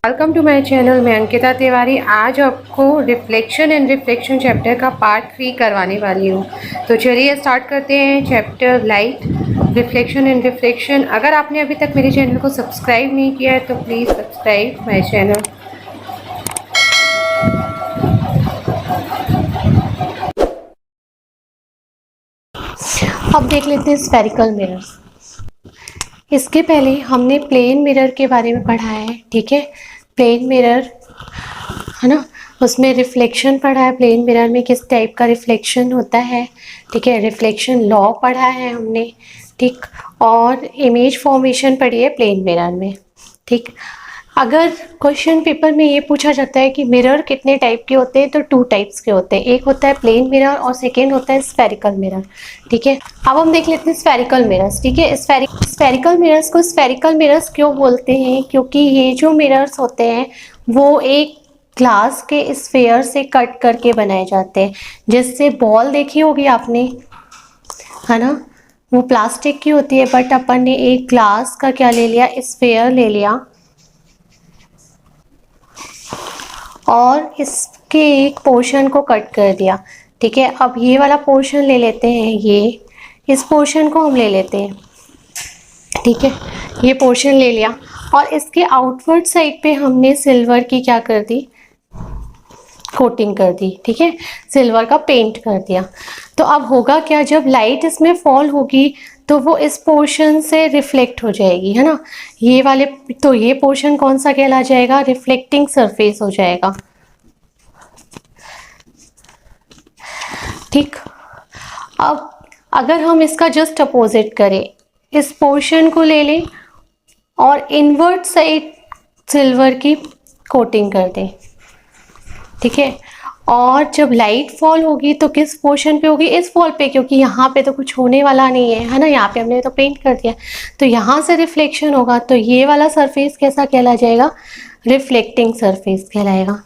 Welcome to my channel. मैं अंकिता तिवारी आज आपको रिफ्लेक्शन एंड रिफ्लेक्शन चैप्टर का पार्ट 3 करवाने वाली हूँ। तो चलिए स्टार्ट करते हैं chapter light, reflection and reflection. अगर आपने अभी तक मेरे चैनल को सब्सक्राइब नहीं किया है तो प्लीज़ सब्सक्राइब माय चैनल। अब देख लेते हैं स्फेरिकल मिरर्स। इसके पहले हमने प्लेन मिरर के बारे में पढ़ा है, ठीक है। प्लेन मिरर है ना, उसमें रिफ्लेक्शन पढ़ा है। प्लेन मिरर में किस टाइप का रिफ्लेक्शन होता है, ठीक है। रिफ्लेक्शन लॉ पढ़ा है हमने, ठीक। और इमेज फॉर्मेशन पढ़ी है प्लेन मिरर में, ठीक। अगर क्वेश्चन पेपर में ये पूछा जाता है कि मिरर कितने टाइप के होते हैं, तो 2 टाइप्स के होते हैं। एक होता है प्लेन मिरर और सेकेंड होता है स्फेरिकल मिरर, ठीक है। अब हम देख लेते हैं स्फेरिकल मिरर्स, ठीक है। स्फेरिकल मिरर्स को स्फेरिकल मिरर्स क्यों बोलते हैं, क्योंकि ये जो मिरर्स होते हैं वो एक ग्लास के स्फेयर से कट करके बनाए जाते हैं। जिससे बॉल देखी होगी आपने, है ना, वो प्लास्टिक की होती है, बट अपन ने एक ग्लास का क्या ले लिया, स्फेयर ले लिया और इसके एक पोर्शन को कट कर दिया, ठीक है। अब ये वाला पोर्शन ले लेते हैं, ये इस पोर्शन को हम ले लेते हैं, ठीक है। ये पोर्शन ले लिया और इसके आउटवर्ड साइड पे हमने सिल्वर की क्या कर दी, कोटिंग कर दी, ठीक है। सिल्वर का पेंट कर दिया। तो अब होगा क्या, जब लाइट इसमें फॉल होगी तो वो इस पोर्शन से रिफ्लेक्ट हो जाएगी, है ना। ये वाले, तो ये पोर्शन कौन सा कहला जाएगा, रिफ्लेक्टिंग सरफेस हो जाएगा, ठीक। अब अगर हम इसका जस्ट अपोजिट करें, इस पोर्शन को ले लें और इनवर्ट साइड सिल्वर की कोटिंग कर दें, ठीक है। और जब लाइट फॉल होगी तो किस पोर्शन पे होगी, इस फॉल पे, क्योंकि यहाँ पे तो कुछ होने वाला नहीं है ना, यहाँ पे हमने तो पेंट कर दिया। तो यहाँ से रिफ्लेक्शन होगा, तो ये वाला सरफेस कैसा कहला जाएगा, रिफ्लेक्टिंग सरफेस कहलाएगा,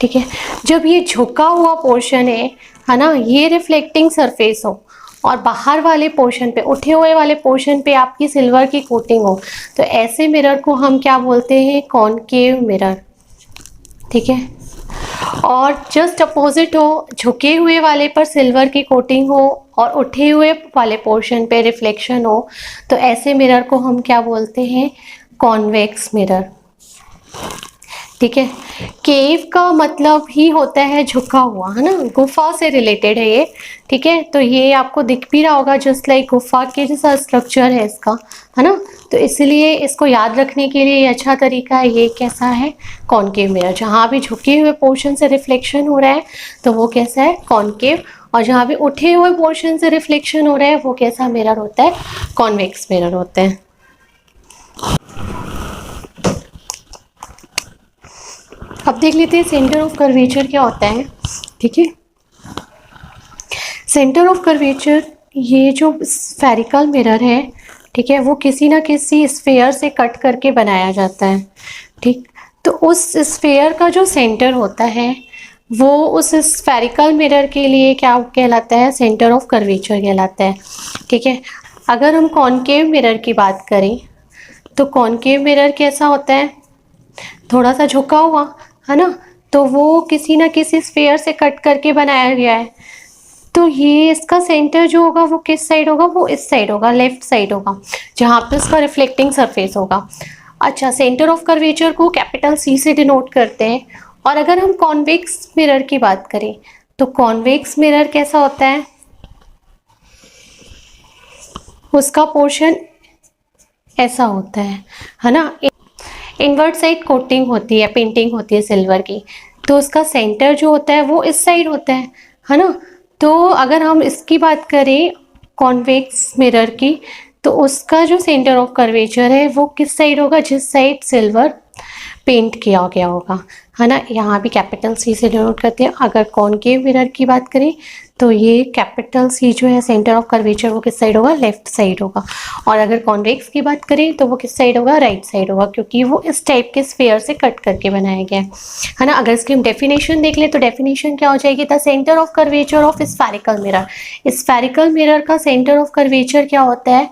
ठीक है। जब ये झुका हुआ पोर्शन है ना, ये रिफ्लेक्टिंग सरफेस हो और बाहर वाले पोर्शन पे, उठे हुए वाले पोर्शन पे आपकी सिल्वर की कोटिंग हो, तो ऐसे मिरर को हम क्या बोलते हैं, कॉनकेव मिरर, ठीक है। और जस्ट अपोजिट हो, झुके हुए वाले पर सिल्वर की कोटिंग हो और उठे हुए वाले पोर्शन पे रिफ्लेक्शन हो, तो ऐसे मिरर को हम क्या बोलते हैं, कॉन्वेक्स मिरर, ठीक है। केव का मतलब ही होता है झुका हुआ, है ना, गुफा से रिलेटेड है ये, ठीक है। तो ये आपको दिख भी रहा होगा, जस्ट लाइक गुफा के जैसा स्ट्रक्चर है इसका, है ना। तो इसलिए इसको याद रखने के लिए अच्छा तरीका है, ये कैसा है, कॉनकेव मिरर। जहाँ भी झुके हुए पोर्शन से रिफ्लेक्शन हो रहा है तो वो कैसा है, कॉनकेव। और जहाँ भी उठे हुए पोर्शन से रिफ्लेक्शन हो रहा है वो कैसा मिरर होता है, कॉन्वेक्स मिरर होता है। अब देख लेते हैं सेंटर ऑफ कर्वेचर क्या होता है, ठीक है। सेंटर ऑफ कर्वेचर, ये जो स्फेरिकल मिरर है, ठीक है, वो किसी ना किसी स्फेयर से कट करके बनाया जाता है, ठीक। तो उस स्फेयर का जो सेंटर होता है वो उस स्फेरिकल मिरर के लिए क्या कहलाता है, सेंटर ऑफ कर्वेचर कहलाता है, ठीक है। अगर हम कॉनकेव मिरर की बात करें तो कॉनकेव मिरर कैसा होता है, थोड़ा सा झुका हुआ, है ना। तो वो किसी ना किसी स्फेयर से कट करके बनाया गया है। तो ये इसका सेंटर जो होगा वो किस साइड होगा, वो इस साइड होगा, लेफ्ट साइड होगा, जहाँ पे इसका रिफ्लेक्टिंग सरफेस होगा। अच्छा, सेंटर ऑफ कर्वेचर को कैपिटल सी से डिनोट करते हैं। और अगर हम कॉन्वेक्स मिरर की बात करें तो कॉन्वेक्स मिरर कैसा होता है, उसका पोर्शन ऐसा होता है ना। इनवर्ट साइड कोटिंग होती है, पेंटिंग होती है सिल्वर की, तो उसका सेंटर जो होता है वो इस साइड होता है ना। तो अगर हम इसकी बात करें कॉन्वेक्स मिरर की, तो उसका जो सेंटर ऑफ कर्वेचर है वो किस साइड होगा, जिस साइड सिल्वर पेंट किया गया होगा, है ना। यहाँ भी कैपिटल सी से डिनोट करते हैं। अगर कॉनकेव मिरर की बात करें तो ये कैपिटल सी जो है सेंटर ऑफ कर्वेचर वो किस साइड होगा, लेफ्ट साइड होगा। और अगर कॉन्वेक्स की बात करें तो वो किस साइड होगा, राइट साइड होगा, क्योंकि वो इस टाइप के स्फेयर से कट करके बनाया गया है ना। अगर इसकी हम डेफिनेशन देख ले तो डेफिनेशन क्या हो जाएगी, the centre of curvature of spherical mirror. Spherical mirror का सेंटर ऑफ कर्वेचर क्या होता है,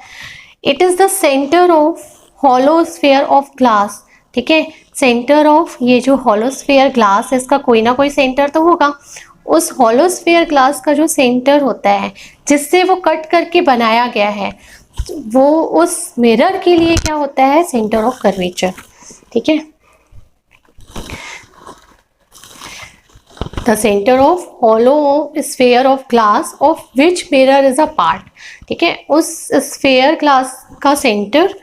it is the centre of hollow sphere of glass, ठीक है, सेंटर ऑफ ये जो हॉलो स्फीयर ग्लास है इसका कोई ना कोई सेंटर तो होगा। उस हॉलो स्फीयर ग्लास का जो सेंटर होता है जिससे वो कट करके बनाया गया है, वो उस मिरर के लिए क्या होता है, सेंटर ऑफ कर्वेचर, ठीक है। The centre of hollow sphere of glass of which mirror is a part, ठीक है, उस स्फीयर ग्लास का सेंटर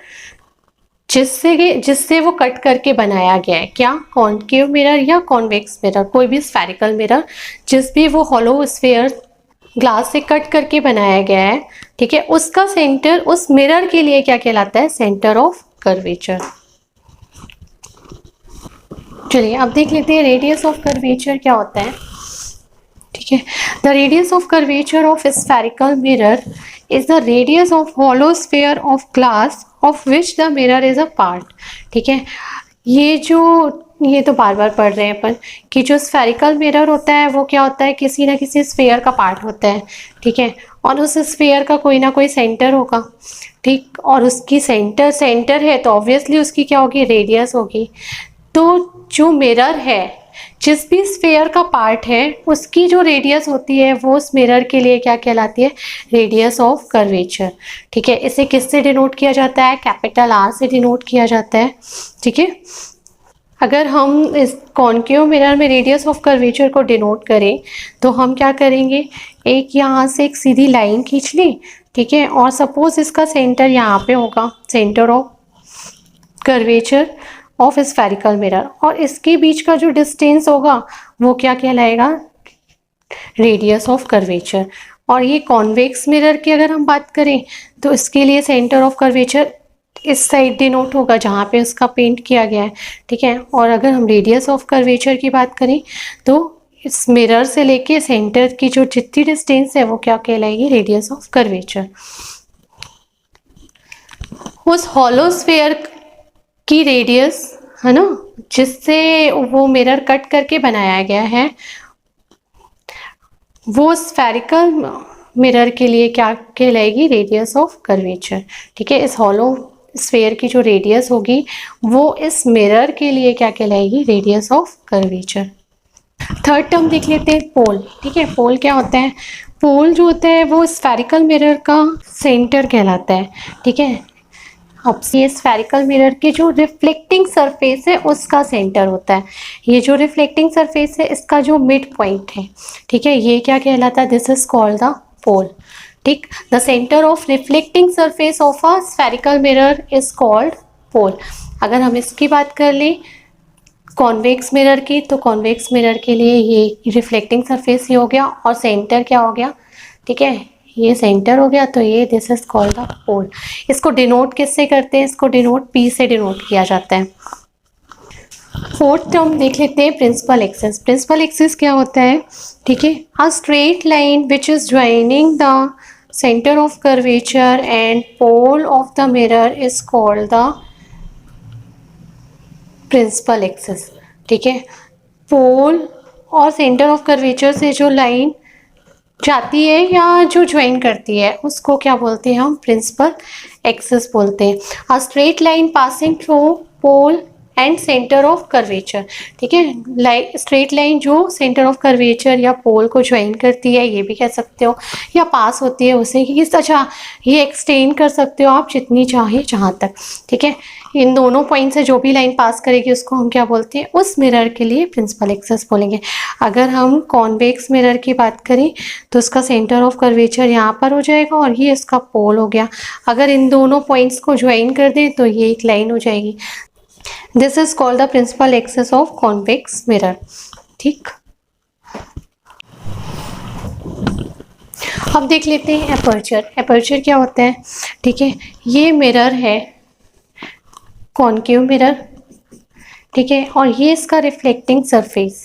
जिससे वो कट करके बनाया गया है, क्या, कॉनकेव मिरर या कॉन्वेक्स मिरर, कोई भी स्फेरिकल मिरर जिस भी वो हॉलो स्फीयर ग्लास से कट करके बनाया गया है, ठीक है, उसका सेंटर उस मिरर के लिए क्या कहलाता है, सेंटर ऑफ कर्वेचर। चलिए अब देख लेते हैं रेडियस ऑफ कर्वेचर क्या होता है, ठीक है। The radius of curvature of spherical mirror is the radius of hollow sphere of glass of which the mirror is a part, ठीक है। ये तो बार बार पढ़ रहे हैं अपन कि जो स्फेरिकल मिरर होता है वो क्या होता है, किसी ना किसी स्फीयर का पार्ट होता है, ठीक है, और उस स्फीयर का कोई ना कोई सेंटर होगा, ठीक, और उसकी सेंटर है तो ऑब्वियसली उसकी क्या होगी, रेडियस होगी। तो जो मिरर है, जिस भी स्फीयर का पार्ट है उसकी जो रेडियस होती है वो उस मिरर के लिए क्या कहलाती है, रेडियस ऑफ कर्वेचर, ठीक है। इसे किससे डिनोट किया जाता है, कैपिटल आर से डिनोट किया जाता है, ठीक है। अगर हम इस कॉनकेव मिरर में रेडियस ऑफ कर्वेचर को डिनोट करें तो हम क्या करेंगे, एक यहाँ से एक सीधी लाइन खींच ली, ठीक है, और सपोज इसका सेंटर यहाँ पे होगा, centre of curvature of spherical mirror, और इसके बीच का जो डिस्टेंस होगा वो क्या कहलाएगा, रेडियस ऑफ कर्वेचर। और ये कॉन्वेक्स मिरर की अगर हम बात करें तो इसके लिए सेंटर ऑफ कर्वेचर इस साइड डिनोट होगा जहाँ पे उसका पेंट किया गया है, ठीक है। और अगर हम रेडियस ऑफ कर्वेचर की बात करें तो इस मिरर से लेके सेंटर की जो जितनी डिस्टेंस है वो क्या कहलाएगी, रेडियस ऑफ कर्वेचर। उस हॉलो स्फीयर की रेडियस है ना, जिससे वो मिरर कट करके बनाया गया है, वो स्फेरिकल मिरर के लिए क्या कहलाएगी, रेडियस ऑफ कर्वेचर, ठीक है। इस हॉलो स्फीयर की जो रेडियस होगी वो इस मिरर के लिए क्या कहलाएगी, radius of curvature. Third term देख लेते हैं, पोल, ठीक है। पोल क्या होता है, पोल जो होता है वो स्फेरिकल मिरर का सेंटर कहलाता है, ठीक है। अब ये स्फेरिकल मिरर के जो रिफ्लेक्टिंग सरफेस है उसका सेंटर होता है, ये जो रिफ्लेक्टिंग सरफेस है इसका जो मिड पॉइंट है, ठीक है, ये क्या कहलाता है, this is called the pole, ठीक। The centre of reflecting surface of a spherical mirror is called pole. अगर हम इसकी बात कर लें कॉन्वेक्स मिरर की, तो कॉन्वेक्स मिरर के लिए ये रिफ्लेक्टिंग सरफेस ही हो गया और सेंटर क्या हो गया, ठीक है, ये सेंटर हो गया, तो ये दिस इज कॉल्ड द पोल। इसको डिनोट किससे करते हैं, इसको डिनोट पी से डिनोट किया जाता है। फोर्थ टर्म देख लेते हैं, प्रिंसिपल एक्सिस। प्रिंसिपल एक्सिस क्या होता है, ठीक है, a straight line which is joining the centre of curvature and pole of the mirror is called the principal axis, ठीक है। पोल और सेंटर ऑफ कर्वेचर से जो लाइन जाती है या जो ज्वाइन करती है उसको क्या बोलते हैं हम, प्रिंसिपल एक्सिस बोलते हैं। A straight line passing through pole and centre of curvature, ठीक है, स्ट्रेट लाइन जो सेंटर ऑफ कर्वेचर या पोल को ज्वाइन करती है, ये भी कह सकते हो, या पास होती है उसे, कि अच्छा ये एक्सटेंड कर सकते हो आप जितनी चाहे जहाँ तक, ठीक है। इन दोनों पॉइंट से जो भी लाइन पास करेगी उसको हम क्या बोलते हैं, उस मिरर के लिए प्रिंसिपल एक्सिस बोलेंगे। अगर हम कॉन्वेक्स मिरर की बात करें तो उसका सेंटर ऑफ कर्वेचर यहाँ पर हो जाएगा और ये इसका पोल हो गया। अगर इन दोनों पॉइंट्स को ज्वाइन कर दें तो ये एक लाइन हो जाएगी। This is called the principal axis of convex mirror, ठीक। अब देख लेते हैं एपर्चर। एपर्चर क्या होता है, ठीक है, ये मिरर है कॉनकेव मिरर, ठीक है, और ये इसका रिफ्लेक्टिंग सरफेस,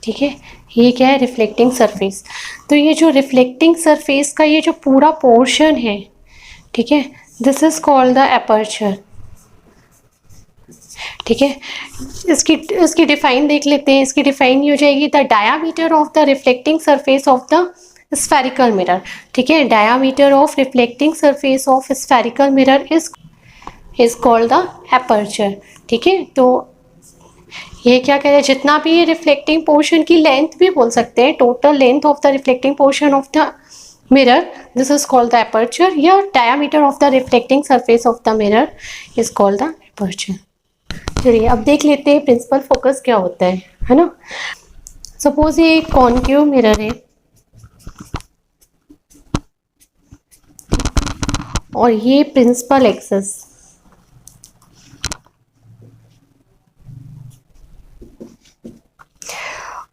ठीक है, ये क्या है, रिफ्लेक्टिंग सरफेस। तो ये जो रिफ्लेक्टिंग सरफेस का ये जो पूरा पोर्शन है, ठीक है, this is called the aperture, ठीक है। इसकी डिफाइन देख लेते हैं। इसकी डिफाइन ये हो जाएगी, the diameter of the reflecting surface of the spherical mirror, ठीक है। Diameter of reflecting surface of spherical mirror is, is called the aperture. ठीक है, तो ये क्या कह रहे हैं, जितना भी ये रिफ्लेक्टिंग पोर्शन की लेंथ भी बोल सकते हैं, total length of the reflecting portion of the mirror, this is called the aperture, या diameter of the reflecting surface of the mirror is called the aperture. चलिए अब देख लेते हैं प्रिंसिपल फोकस क्या होता है ना। सपोज ये एक कॉन्केव मिरर है और ये प्रिंसिपल एक्सिस,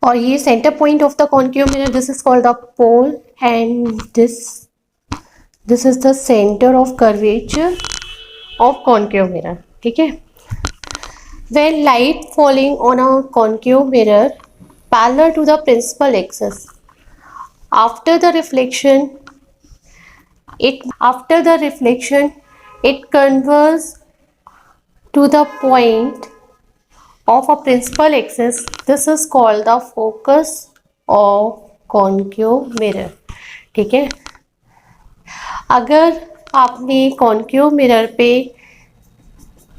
और ये centre point of the concave mirror, this is called the pole, and this is the centre of curvature of concave mirror. ठीक है, when light falling on a concave mirror parallel to the principal axis, after the reflection it converges to the point of a principal axis, this is called the focus of concave mirror। ठीक है, अगर आपने concave mirror पे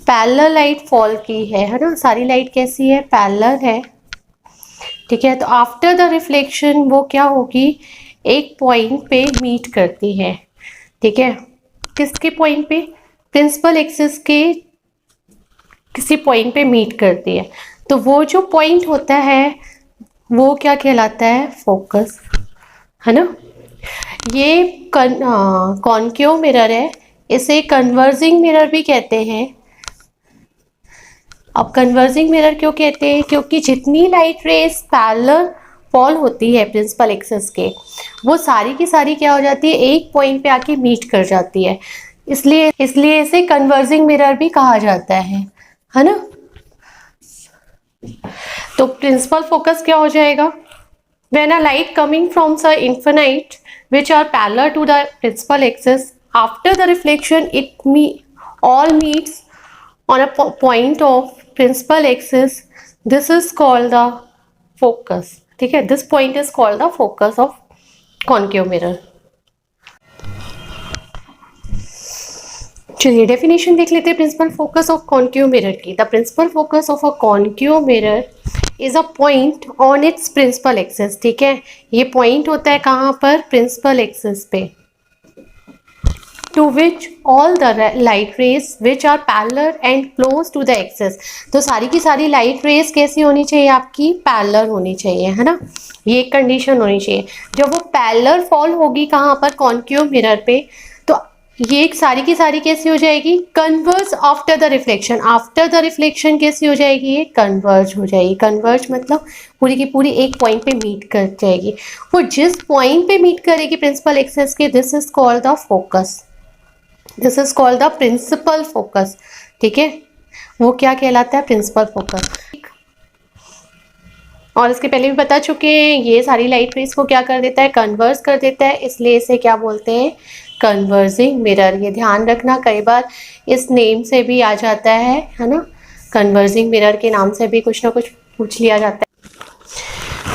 parallel light fall की है ना, सारी light कैसी है, पैरेलल है। ठीक है, तो आफ्टर द रिफ्लेक्शन वो क्या होगी, एक पॉइंट पे मीट करती है। ठीक है, किसके पॉइंट पे, प्रिंसिपल एक्सिस के किसी पॉइंट पे मीट करती है, तो वो जो पॉइंट होता है वो क्या कहलाता है, फोकस, है ना। ये कॉन्केव मिरर है, इसे कन्वर्जिंग मिरर भी कहते हैं। अब कन्वर्जिंग मिरर क्यों कहते हैं, क्योंकि जितनी लाइट रेज पैरेलल फॉल होती है प्रिंसिपल एक्सिस के, वो सारी की सारी क्या हो जाती है, एक पॉइंट पे आके मीट कर जाती है, इसलिए इसे कन्वर्जिंग मिरर भी कहा जाता है ना। तो प्रिंसिपल फोकस क्या हो जाएगा, when a light coming from the infinite which are parallel to the principal axis, after the reflection it all meets on a point of principal axis, this is called the focus। ठीक है, this point is called the focus of concave mirror। चलिए definition देख लेते हैं principal focus of concave mirror की। The principal focus of a concave mirror is a point on its principal axis. ठीक है, ये पॉइंट होता है कहाँ पर, प्रिंसिपल एक्सिस पे, to which all the light rays which are parallel and close to the axis. तो सारी की सारी लाइट रेज कैसी होनी चाहिए, आपकी पैरेलल होनी चाहिए, है ना, ये एक कंडीशन होनी चाहिए। जब वो पैरेलल फॉल होगी कहाँ पर, कॉन्केव मिरर पे, तो ये सारी की सारी कैसी हो जाएगी, converge after the reflection. After the reflection कैसी हो जाएगी, ये कन्वर्ज हो जाएगी। कन्वर्ज मतलब पूरी की पूरी एक पॉइंट पे मीट कर जाएगी। वो जिस पॉइंट पे मीट करेगी प्रिंसिपल एक्सिस के, this is called the focus, this is called the principal focus. ठीक है, वो क्या कहलाता है, प्रिंसिपल फोकस। और इसके पहले भी बता चुके हैं, ये सारी लाइट रेज को क्या कर देता है, कन्वर्ज कर देता है, इसलिए इसे क्या बोलते हैं, कन्वर्जिंग मिरर। ये ध्यान रखना, कई बार इस नेम से भी आ जाता है ना, कन्वर्जिंग मिरर के नाम से भी कुछ ना कुछ पूछ लिया जाता है।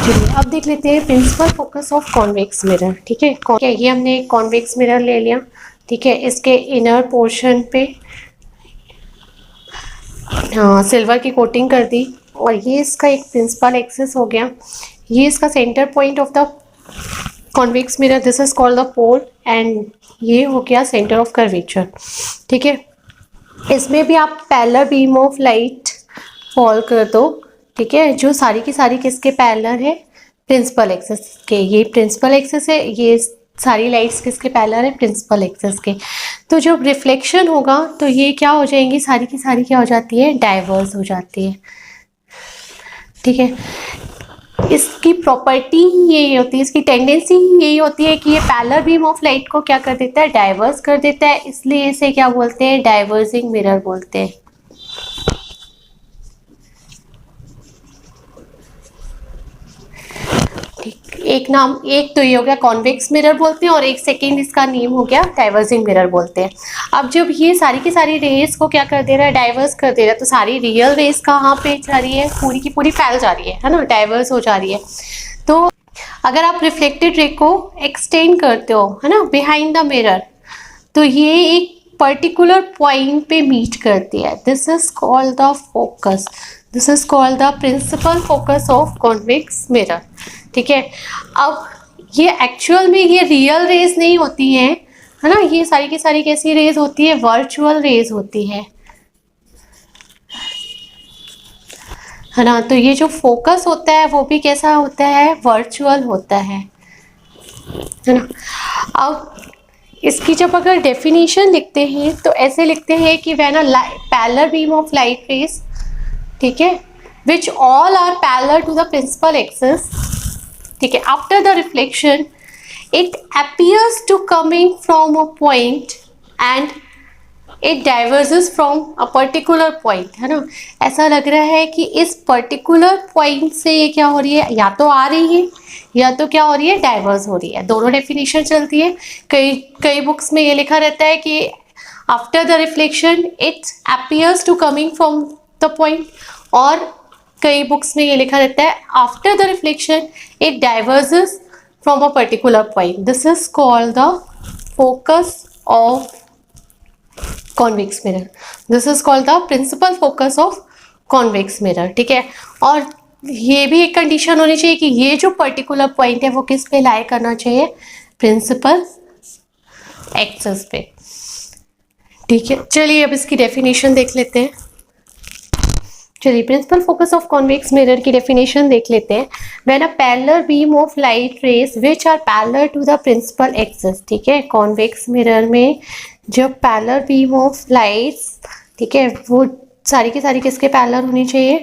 चलिए अब देख लेते हैं principal focus of convex mirror. ठीक है, ये हमने एक कॉन्वेक्स मिरर ले लिया। ठीक है, इसके इनर पोर्शन पे सिल्वर की कोटिंग कर दी, और ये इसका एक प्रिंसिपल एक्सिस हो गया। ये इसका centre point of the convex mirror, this is called the pole, and ये हो गया सेंटर ऑफ कर्वेचर। ठीक है, इसमें भी आप parallel beam of light fall कर दो। ठीक है, जो सारी की सारी किसके पैरेलल है, प्रिंसिपल एक्सिस के। ये प्रिंसिपल एक्सिस है, ये सारी लाइट्स किसके पैरेलल है, प्रिंसिपल एक्सिस के। तो जब रिफ्लेक्शन होगा तो ये क्या हो जाएंगी, सारी की सारी क्या हो जाती है, डाइवर्स हो जाती है। ठीक है, इसकी प्रॉपर्टी ही यही होती है, इसकी टेंडेंसी ही यही होती है कि ये पैरेलल बीम ऑफ लाइट को क्या कर देता है, डाइवर्स कर देता है, इसलिए इसे क्या बोलते हैं, डाइवर्जिंग मिरर बोलते हैं। ठीक, एक नाम, एक तो ये हो गया कॉन्वेक्स मिरर बोलते हैं, और एक सेकेंड इसका नेम हो गया डाइवर्जिंग मिरर बोलते हैं। अब जब ये सारी की सारी रेस को क्या कर दे रहा है, डाइवर्स कर दे रहा है, तो सारी रियल रेस कहाँ पे जा रही है, पूरी की पूरी फैल जा रही है ना, डाइवर्स हो जा रही है। तो अगर आप रिफ्लेक्टेड रे को एक्सटेंड करते हो, है ना, बिहाइंड द मिरर, तो ये एक पर्टिकुलर पॉइंट पे मीट करती है, this is called the focus, this is called the principal focus of convex mirror. ठीक है, अब ये एक्चुअल में ये रियल रेज नहीं होती हैं, है ना, ये सारी की सारी कैसी रेज होती है, वर्चुअल रेज होती है ना। तो ये जो फोकस होता है वो भी कैसा होता है, वर्चुअल होता है ना। अब इसकी जब अगर डेफिनेशन लिखते हैं तो ऐसे लिखते हैं कि when a parallel beam of light rays, ठीक है, which all are parallel to the principal axis, ठीक है, after the reflection it appears to coming from a point and it diverges from a particular point, है ना। ऐसा लग रहा है कि इस पर्टिकुलर पॉइंट से ये क्या हो रही है, या तो आ रही है या तो क्या हो रही है, डाइवर्स हो रही है। दोनों डेफिनेशन चलती है। कई बुक्स में ये लिखा रहता है कि after the reflection it appears to coming from the point, और कई बुक्स में ये लिखा रहता है after the reflection it diverges from a particular point. This is called the focus of convex mirror, this is called the principal focus of convex mirror. ठीक है, और ये भी एक कंडीशन होनी चाहिए कि ये जो पर्टिकुलर पॉइंट है वो किस पे लाई करना चाहिए, प्रिंसिपल एक्सिस पे। ठीक है, चलिए अब इसकी डेफिनेशन देख लेते हैं। चलिए principal focus of convex mirror की डेफिनेशन देख लेते हैं। When a parallel beam of light rays which are parallel to the principal axis, ठीक है, कॉन्वेक्स मिरर में जब पैरेलल बीम ऑफ लाइट्स, ठीक है, वो सारी की सारी किसके पैरेलल होनी चाहिए,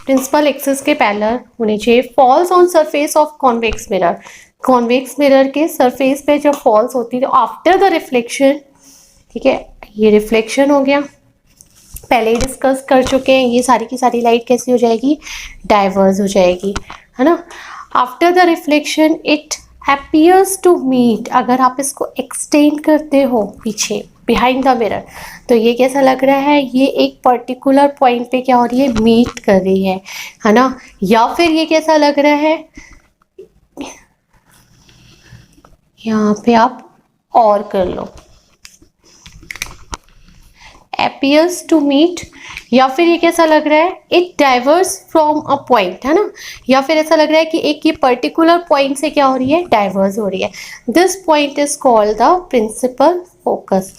प्रिंसिपल एक्सिस के पैरेलल होनी चाहिए, falls on surface of convex mirror, convex mirror के सरफेस पे जब फॉल्स होती है तो आफ्टर द रिफ्लेक्शन, ठीक है, ये रिफ्लेक्शन हो गया, पहले ही डिस्कस कर चुके हैं, ये सारी की सारी लाइट कैसी हो जाएगी, डाइवर्स हो जाएगी, है ना। After the reflection it appears to meet, अगर आप इसको एक्सटेंड करते हो पीछे बिहाइंड द मिरर तो ये कैसा लग रहा है, ये एक पर्टिकुलर पॉइंट पे क्या हो रही है, मीट कर रही है ना। या फिर ये कैसा लग रहा है, यहाँ पे आप और कर लो, appears to meet, या फिर ये कैसा लग रहा है, it diverse from a point, है ना, या फिर ऐसा लग रहा है कि एक ये पर्टिकुलर पॉइंट से क्या हो रही है, डाइवर्स हो रही है। This point is called the principal focus.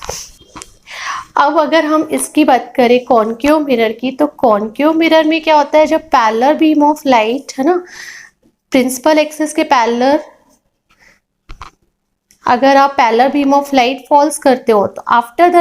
अब अगर हम इसकी बात करें कॉन्केव मिरर की, तो कॉन्केव मिरर में क्या होता है, जब पैरेलल बीम ऑफ लाइट, है ना, प्रिंसिपल एक्सिस के पैरेलल अगर आप parallel beam of light falls करते हो तो आफ्टर द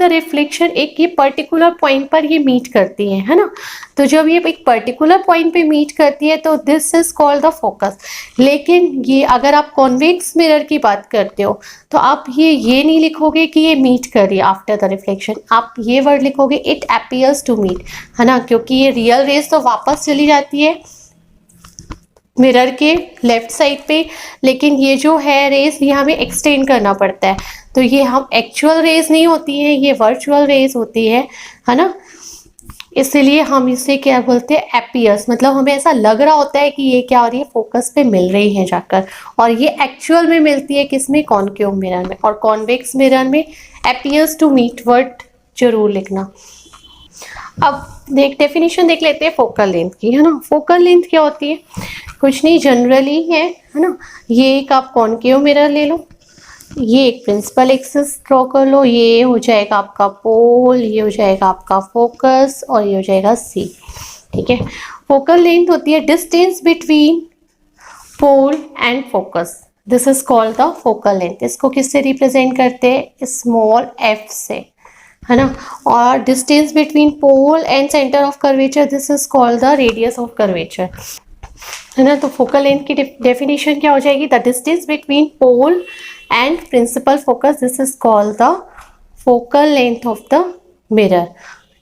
रिफ्लेक्शन एक ये पर्टिकुलर पॉइंट पर ये मीट करती है ना। तो जब ये एक पर्टिकुलर पॉइंट पे मीट करती है तो this is called the focus. लेकिन ये अगर आप कॉन्वेक्स मिरर की बात करते हो तो आप ये नहीं लिखोगे कि ये मीट कर रही है आफ्टर द रिफ्लेक्शन, आप ये वर्ड लिखोगे इट अपीयर्स टू मीट, है ना, क्योंकि ये रियल रेज तो वापस चली जाती है मिरर के लेफ्ट साइड पे, लेकिन ये जो है रेज ये हमें एक्सटेंड करना पड़ता है, तो ये हम एक्चुअल रेज नहीं होती है, ये वर्चुअल रेज होती है ना। इसलिए हम इसे क्या बोलते हैं, एपियर्स, मतलब हमें ऐसा लग रहा होता है कि ये क्या हो रही है, फोकस पे मिल रही है जाकर, और ये एक्चुअल में मिलती है किसमें, कॉन्केव मिरर में। और कॉन्वेक्स मिरर में एपियर्स टू मीट वर्ड जरूर लिखना। अब डेफिनेशन देख लेते हैं फोकल लेंथ की, है ना। फोकल लेंथ क्या होती है, कुछ नहीं, जनरली है ना, ये एक आप कॉन्केव मिरर ले लो, ये एक प्रिंसिपल एक्सिस ड्रॉ कर लो, ये हो जाएगा आपका पोल, ये हो जाएगा आपका फोकस, और ये हो जाएगा सी। ठीक है, फोकल लेंथ होती है distance between pole and focus, this is called the focal length. इसको किससे रिप्रेजेंट करते हैं, स्मॉल एफ से, है ना। और distance between pole and centre of curvature, this is called the radius of curvature, है ना। तो फोकल लेंथ की डेफिनेशन क्या हो जाएगी, the distance between pole and principal focus, this is called the focal length of the mirror.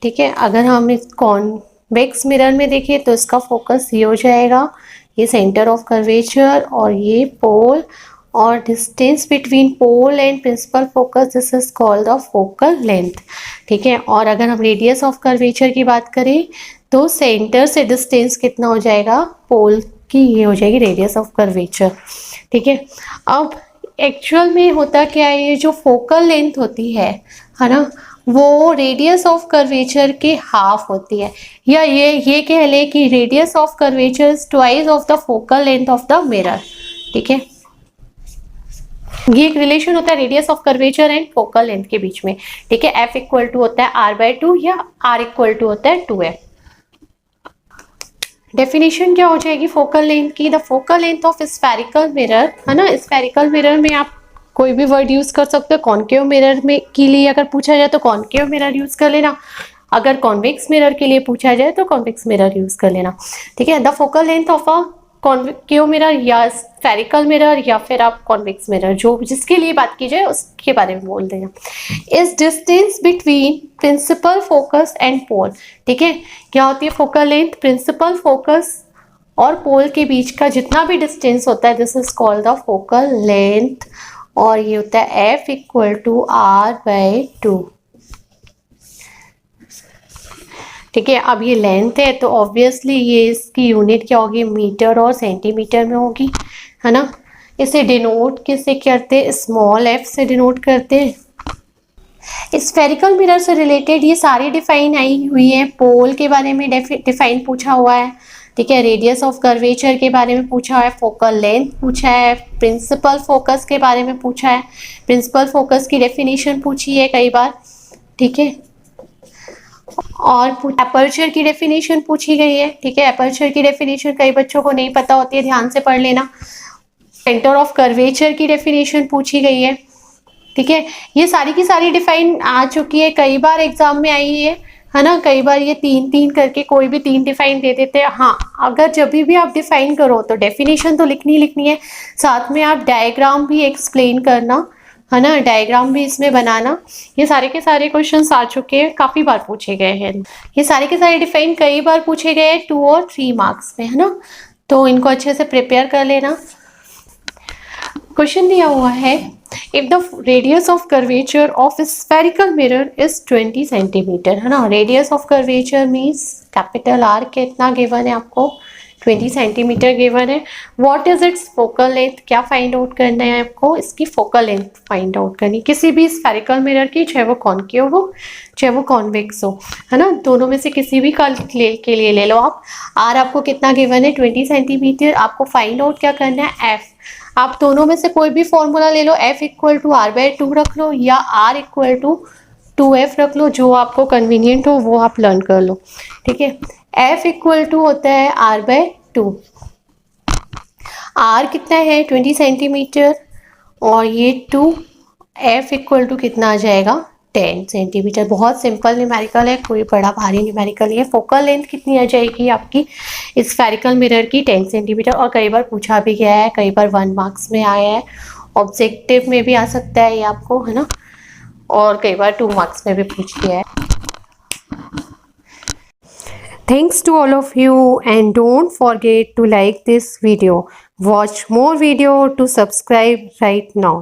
ठीक है, अगर हम इस कॉन्वेक्स मिरर में देखें तो इसका फोकस ये हो जाएगा, ये सेंटर ऑफ कर्वेचर, और ये पोल, और distance between pole and principal focus, this is called the focal length. ठीक है, और अगर हम रेडियस ऑफ कर्वेचर की बात करें तो सेंटर से डिस्टेंस कितना हो जाएगा, पोल की ये हो जाएगी रेडियस ऑफ कर्वेचर। ठीक है, अब एक्चुअल में होता क्या है, ये जो फोकल लेंथ होती है ना, वो रेडियस ऑफ कर्वेचर के हाफ होती है, या ये कह ले कि radius of curvature is twice of the focal length of the mirror. ठीक है, ये एक रिलेशन होता है radius of curvature and focal length के बीच में। ठीक है, F इक्वल टू होता है R/2 या R इक्वल टू होता है 2F। डेफिनेशन क्या हो जाएगी फोकल लेंथ की? The focal length of spherical mirror, है ना, स्फेरिकल मिरर में आप कोई भी वर्ड यूज कर सकते हो। कॉन्केव मिरर में के लिए अगर पूछा जाए तो कॉन्केव मिरर यूज कर लेना, अगर कॉन्वेक्स मिरर के लिए पूछा जाए तो कॉन्वेक्स मिरर यूज कर लेना। ठीक है, the focal length of a concave mirror या स्फेरिकल मिरर या फिर आप कॉन्वेक्स मिरर, जो जिसके लिए बात की जाए उसके बारे में बोल देना। Is distance between principal focus and pole. ठीक है, क्या होती है फोकल लेंथ? प्रिंसिपल फोकस और पोल के बीच का जितना भी डिस्टेंस होता है, this is called the focal length, और ये होता है F इक्वल टू R/2। ठीक है, अब ये लेंथ है तो ऑब्वियसली ये इसकी यूनिट क्या होगी? मीटर और सेंटीमीटर में होगी, है ना। इसे डिनोट किससे करते? स्मॉल f से डिनोट करते हैं। स्फेरिकल मिरर से रिलेटेड ये सारी डिफाइन आई हुई है। पोल के बारे में डिफाइन पूछा हुआ है। ठीक है, रेडियस ऑफ कर्वेचर के बारे में पूछा है, फोकल लेंथ पूछा है, प्रिंसिपल फोकस के बारे में पूछा है, प्रिंसिपल फोकस की डेफिनेशन पूछी है कई बार। ठीक है, और एपर्चर की डेफिनेशन पूछी गई है। ठीक है, एपर्चर की डेफिनेशन कई बच्चों को नहीं पता होती है, ध्यान से पढ़ लेना। सेंटर ऑफ कर्वेचर की डेफिनेशन पूछी गई है। ठीक है, ये सारी की सारी डिफाइन आ चुकी है, कई बार एग्जाम में आई है ना। कई बार ये 3-3 करके कोई भी 3 डिफाइन दे देते हैं। हाँ, अगर जब भी आप डिफाइन करो तो डेफिनेशन तो लिखनी है, साथ में आप डायग्राम भी एक्सप्लेन करना, है ना, डायग्राम भी इसमें बनाना। ये सारे के सारे क्वेश्चंस आ चुके हैं, काफी बार पूछे गए हैं। ये सारे के सारे डिफाइन कई बार पूछे गए हैं 2 और 3 मार्क्स में, है ना, तो इनको अच्छे से प्रिपेयर कर लेना। क्वेश्चन दिया हुआ है, if the radius of curvature of spherical mirror is 20 centimetre, है ना। Radius of curvature means capital R कितना गिवन है आपको? 20 सेंटीमीटर गिवन है। What is it's focal length? क्या फाइंड आउट करना है आपको? इसकी फोकल लेंथ फाइंड आउट करनी, किसी भी स्फेरिकल मिरर की, चाहे वो कॉन्केव हो चाहे वो कॉन्वेक्स हो, है ना, दोनों में से किसी भी के लिए ले लो आप। R आपको कितना गिवन है? 20 सेंटीमीटर। आपको फाइंड आउट क्या करना है? F। आप दोनों में से कोई भी फॉर्मूला ले लो, F इक्वल टू R/2 रख लो या R इक्वल टू 2F रख लो, जो आपको कन्वीनियंट हो वो आप लर्न कर लो। ठीक है, F इक्वल टू होता है R/2। R कितना है? 20 सेंटीमीटर, और ये 2, F इक्वल टू कितना आ जाएगा? 10 सेंटीमीटर। बहुत सिंपल न्यूमेरिकल है, कोई बड़ा भारी न्यूमेरिकल नहीं है। फोकल लेंथ कितनी आ जाएगी आपकी स्फेरिकल मिरर की? 10 सेंटीमीटर। और कई बार पूछा भी गया है, कई बार 1 मार्क्स में आया है, ऑब्जेक्टिव में भी आ सकता है ये आपको, है ना, और कई बार 2 मार्क्स में भी पूछ लिया है। Thanks to all of you, and don't forget to like this video. Watch more video to subscribe right now.